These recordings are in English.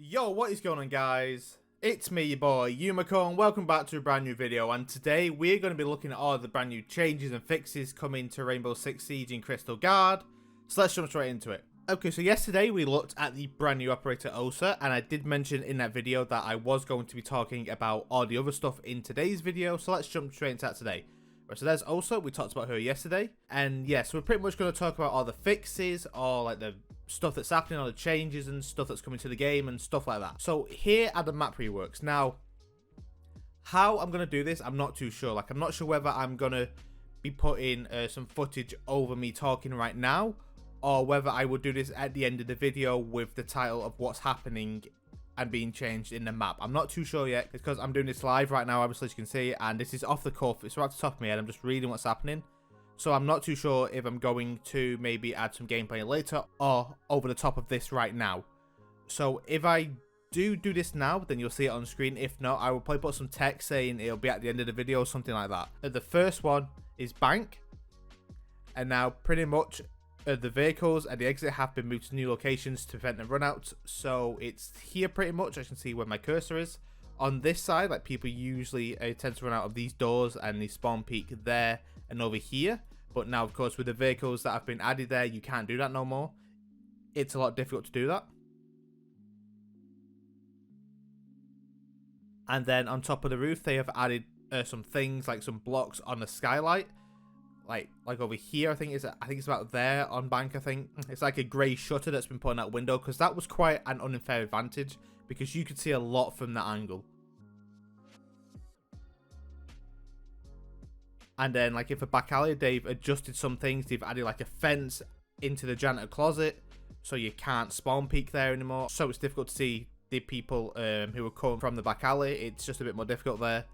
Yo, what is going on, guys? It's me, your boy Yumiko, and welcome back to a brand new video. And today we're going to be looking at all the brand new changes and fixes coming to Rainbow Six Siege and Crystal Guard. So let's jump straight into it. Okay, so yesterday we looked at the brand new operator Osa, and I did mention in that video that I was going to be talking about all the other stuff in today's video. So let's jump straight into that today. Right, so there's Osa. We talked about her yesterday, and yeah, so we're pretty much going to talk about all the fixes, all like the stuff that's happening, all the changes and stuff that's coming to the game and stuff like that. So here are the map reworks. Now, how I'm going to do this, I'm not too sure. Like, I'm not sure whether I'm going to be putting some footage over me talking right now, or whether I will do this at the end of the video with the title of what's happening and being changed in the map. I'm not too sure yet, because I'm doing this live right now, obviously, as you can see, and this is off the cuff. It's right off the top of my head. I'm just reading what's happening. So I'm not too sure if I'm going to maybe add some gameplay later or over the top of this right now. So if I do this now, then you'll see it on screen. If not, I will probably put some text saying it'll be at the end of the video or something like that. The first one is bank. And now pretty much the vehicles and the exit have been moved to new locations to prevent the runouts. So it's here pretty much. I can see where my cursor is. On this side, like, people usually tend to run out of these doors and the spawn peak there and over here. But now, of course, with the vehicles that have been added there, you can't do that no more. It's a lot difficult to do that. And then on top of the roof, they have added some things like some blocks on the skylight. Like over here, I think it's about there on bank, I think. It's like a grey shutter that's been put on that window, because that was quite an unfair advantage, because you could see a lot from that angle. And then, like, if a back alley, they've adjusted some things. They've added, like, a fence into the janitor closet, so you can't spawn peek there anymore. So it's difficult to see the people who are coming from the back alley. It's just a bit more difficult there.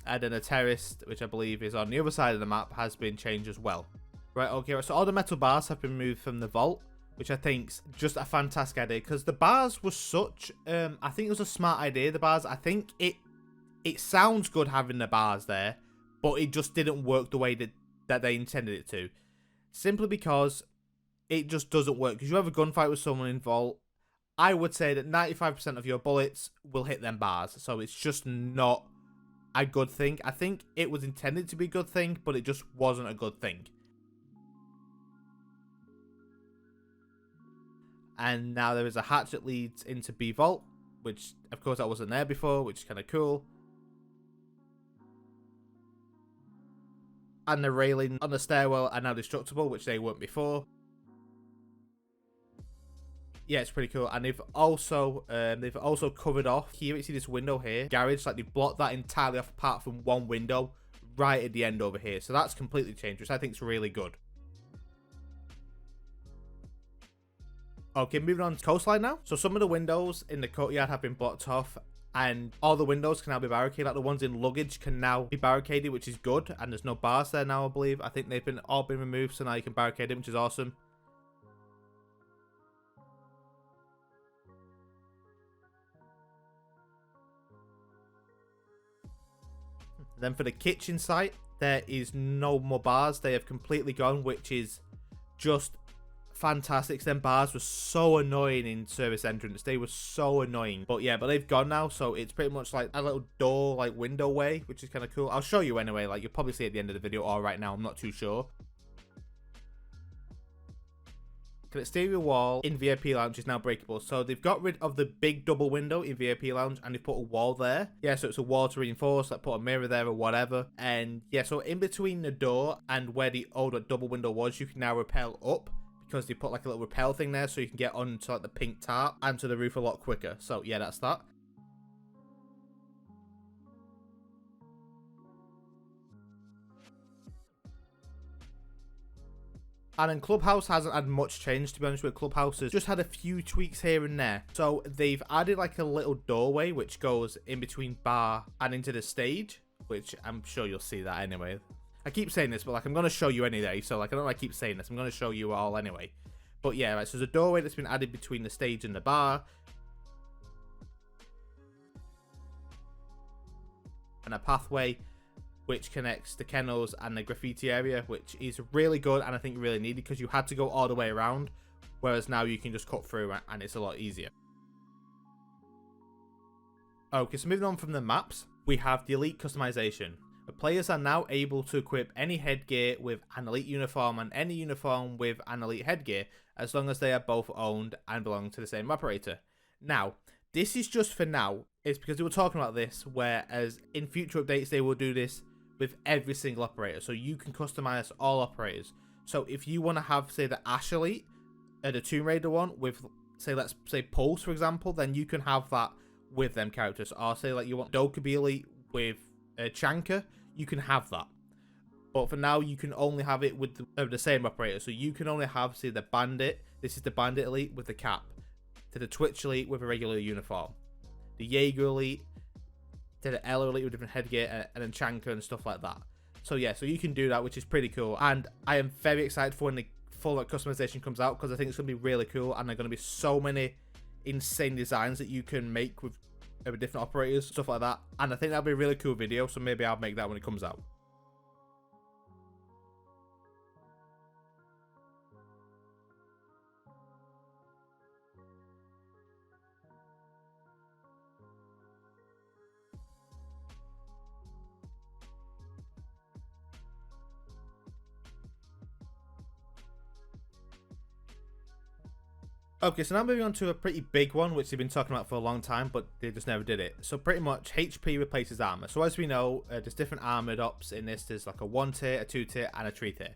And then a terrace, which I believe is on the other side of the map, has been changed as well. Right, okay, so all the metal bars have been moved from the vault, which I think's just a fantastic idea, because the bars was such, I think it was a smart idea, the bars. I think it sounds good having the bars there, but it just didn't work the way that they intended it to. Simply because it just doesn't work. Because you have a gunfight with someone in vault, I would say that 95% of your bullets will hit them bars, so it's just not a good thing. I think it was intended to be a good thing, but it just wasn't a good thing. And now there is a hatch that leads into B Vault, which, of course, that wasn't there before, which is kind of cool. And the railing on the stairwell are now destructible, which they weren't before. Yeah, it's pretty cool. And they've also covered off here. You see this window here, garage, like, they blocked that entirely off apart from one window right at the end over here. So that's completely changed, which I think is really good. Okay, moving on to coastline now. So some of the windows in the courtyard have been blocked off, and all the windows can now be barricaded. Like the ones in luggage can now be barricaded, which is good. And there's no bars there now, I believe. I think they've all been removed, so now you can barricade them, which is awesome. Then for the kitchen site, there is no more bars. They have completely gone, which is just fantastic. Them bars were so annoying in service entrance. They were so annoying. But yeah, but they've gone now, so it's pretty much like a little door, like, window way, which is kind of cool. I'll show you anyway. Like, you'll probably see it at the end of the video or right now. I'm not too sure. The exterior wall in VIP Lounge is now breakable. So they've got rid of the big double window in VIP Lounge, and they've put a wall there. Yeah, so it's a wall to reinforce, like put a mirror there or whatever. And yeah, so in between the door and where the old double window was, you can now rappel up, because they put like a little rappel thing there, so you can get onto like the pink tarp and to the roof a lot quicker. So yeah, that's that. And then Clubhouse hasn't had much change, to be honest with you. Clubhouse has just had a few tweaks here and there. So they've added like a little doorway which goes in between bar and into the stage, which I'm sure you'll see that anyway. I keep saying this, but like, I'm going to show you anyway. So like, I don't know why I keep saying this. I'm going to show you all anyway. But yeah, right, so there's a doorway that's been added between the stage and the bar. and a pathway which connects the kennels and the graffiti area, which is really good and I think really needed because you had to go all the way around, whereas now you can just cut through and it's a lot easier. Okay, so moving on from the maps, we have the elite customization. The players are now able to equip any headgear with an elite uniform and any uniform with an elite headgear, as long as they are both owned and belong to the same operator. Now, this is just for now. It's because they were talking about this, whereas in future updates they will do this with every single operator. So you can customize all operators. So if you want to have, say, the Ash Elite, the Tomb Raider one with, say, let's say Pulse, for example, then you can have that with them characters. Or say like you want Dokubi Elite with Chanka, you can have that. But for now, you can only have it with the same operator. So you can only have, say, the Bandit. This is the Bandit Elite with the cap. To the Twitch Elite with a regular uniform. The Jaeger Elite. To the Ella Elite with different headgear. And then Chanka and stuff like that. So yeah, so you can do that, which is pretty cool. And I am very excited for when the full customization comes out, because I think it's going to be really cool. And there are going to be so many insane designs that you can make with different operators, stuff like that. And I think that'll be a really cool video, so maybe I'll make that when it comes out. Okay, so now moving on to a pretty big one, which they've been talking about for a long time, but they just never did it. So pretty much HP replaces armor. So as we know, there's different armored ops in this. There's like a 1 tier, a 2 tier, and a 3 tier.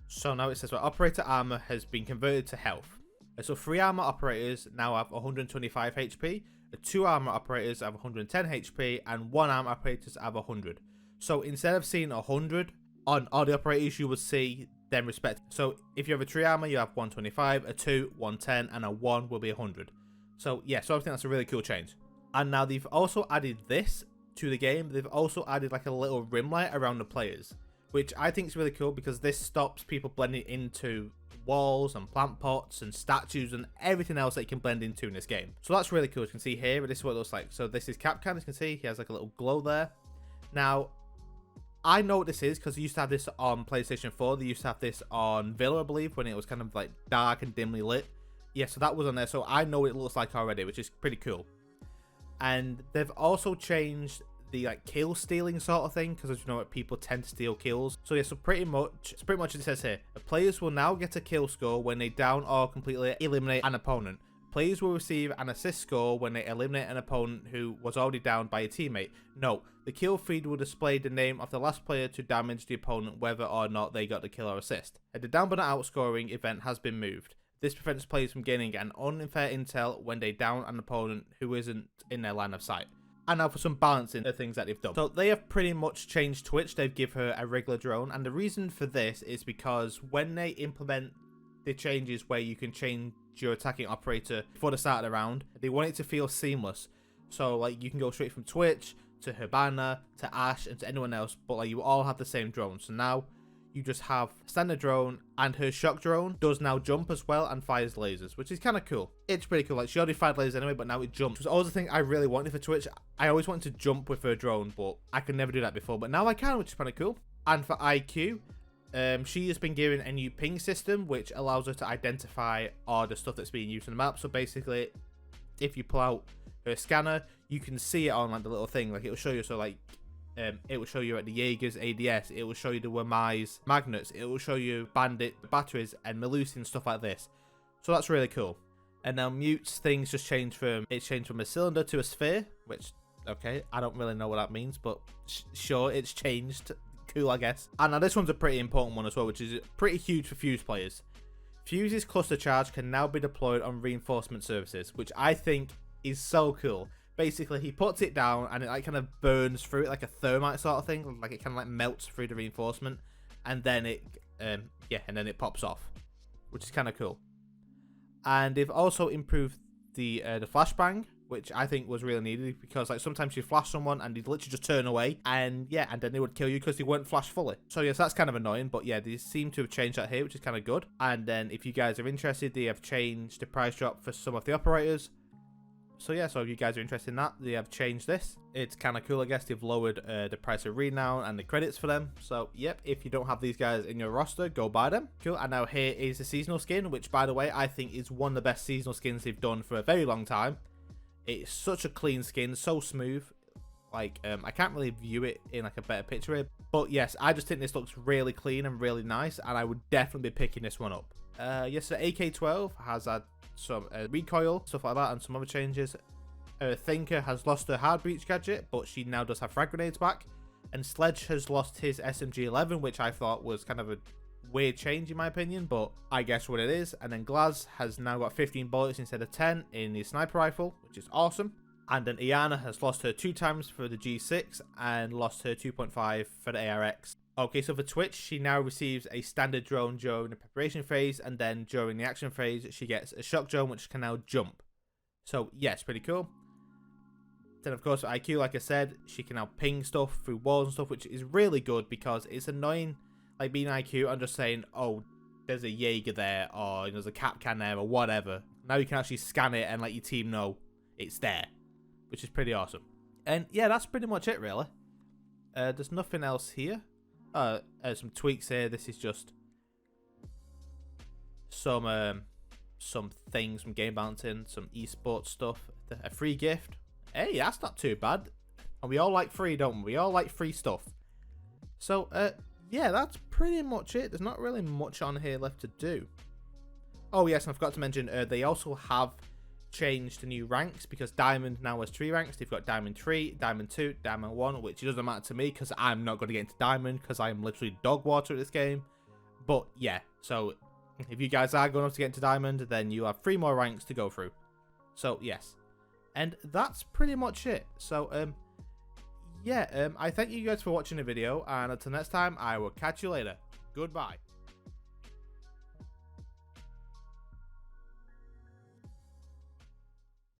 So now it says that operator armor has been converted to health. So 3 armor operators now have 125 HP, 2 armor operators have 110 HP, and 1 armor operators have 100. So instead of seeing 100 on all the operators, you would see them respect. So if you have a 3 armor, you have 125, a 2, 110, and a 1 will be 100. So yeah, so I think that's a really cool change. And now they've also added this to the game. They've also added like a little rim light around the players, which I think is really cool because this stops people blending into walls and plant pots and statues and everything else that you can blend into in this game. So that's really cool. You can see here, this is what it looks like. So this is Capcan. As you can see, he has like a little glow there. Now, I know what this is because they used to have this on PlayStation 4. They used to have this on Villa, I believe, when it was kind of like dark and dimly lit. Yeah, so that was on there. So I know what it looks like already, which is pretty cool. And they've also changed the like kill stealing sort of thing, because as you know, people tend to steal kills. So yeah, so pretty much it says here, the players will now get a kill score when they down or completely eliminate an opponent. Players will receive an assist score when they eliminate an opponent who was already downed by a teammate. Note, the kill feed will display the name of the last player to damage the opponent whether or not they got the kill or assist. The down but not outscoring event has been moved. This prevents players from gaining an unfair intel when they down an opponent who isn't in their line of sight. And now for some balancing the things that they've done. So they have pretty much changed Twitch. They've given her a regular drone, and the reason for this is because when they implement the changes where you can change your attacking operator before the start of the round, they want it to feel seamless. So like you can go straight from Twitch to Hibana to Ash and to anyone else, but like you all have the same drone. So now you just have standard drone, and her shock drone does now jump as well and fires lasers, which is kind of cool. It's pretty cool. Like she already fired lasers anyway, but now it jumps. Which was always the thing I really wanted for Twitch. I always wanted to jump with her drone, but I could never do that before. But now I can, which is kind of cool. And for IQ, she has been given a new ping system, which allows her to identify all the stuff that's being used on the map. So basically, if you pull out her scanner, you can see it on like the little thing. Like it will show you. So like, it will show you at the Jaeger's ADS. It will show you the Wamai's magnets. It will show you Bandit batteries and Melusi and stuff like this. So that's really cool. And now Mute's things just changed from a cylinder to a sphere, which okay, I don't really know what that means, but sure, it's changed. Cool, I guess. And now this one's a pretty important one as well, which is pretty huge for Fuse players. Fuse's cluster charge can now be deployed on reinforcement services, which I think is so cool. Basically, he puts it down and it like kind of burns through it like a thermite sort of thing, like it kind of like melts through the reinforcement, and then it pops off, which is kind of cool. And they've also improved the flashbang, which I think was really needed, because like sometimes you flash someone and they'd literally just turn away, and yeah, and then they would kill you because they weren't flashed fully. So yes, that's kind of annoying, but yeah, they seem to have changed that here, which is kind of good. And then if you guys are interested, they have changed the price drop for some of the operators. So yeah, so if you guys are interested in that, they have changed this. It's kind of cool, I guess. They've lowered the price of renown and the credits for them. So yep, if you don't have these guys in your roster, go buy them. Cool. And now here is the seasonal skin, which by the way, I think is one of the best seasonal skins they've done for a very long time. It's such a clean skin, so smooth. Like, I can't really view it in like a better picture here. But yes, I just think this looks really clean and really nice, and I would definitely be picking this one up. Yes, the AK-12 has had some recoil, stuff like that, and some other changes. Thinker has lost her hard breach gadget, but she now does have frag grenades back. And Sledge has lost his SMG-11, which I thought was kind of a weird change in my opinion, but I guess what it is. And then Glaz has now got 15 bullets instead of 10 in the sniper rifle, which is awesome. And then Iana has lost her 2 times for the G6 and lost her 2.5 for the ARX. Okay, so for Twitch, she now receives a standard drone during the preparation phase, and then during the action phase, she gets a shock drone which can now jump. So yes, pretty cool. Then of course for IQ, like I said, she can now ping stuff through walls and stuff, which is really good because it's annoying, like being IQ and just saying, oh, there's a Jaeger there, or there's a cap can there, or whatever. Now you can actually scan it and let your team know it's there, which is pretty awesome. And yeah, that's pretty much it really. There's nothing else here. Some tweaks here. This is just some things from game balancing, some esports stuff, a free gift. Hey, that's not too bad. And we all like free, don't we? We all like free stuff. So yeah, that's pretty much it. There's not really much on here left to do. Oh yes, and I forgot to mention they also have changed the new ranks, because Diamond now has 3 ranks. They've got Diamond 3, Diamond 2, Diamond 1, which doesn't matter to me because I'm not going to get into Diamond because I'm literally dog water at this game. But yeah, so if you guys are going to get into Diamond, then you have 3 more ranks to go through. So yes, and that's pretty much it. So yeah, I thank you guys for watching the video, and until next time, I will catch you later. Goodbye.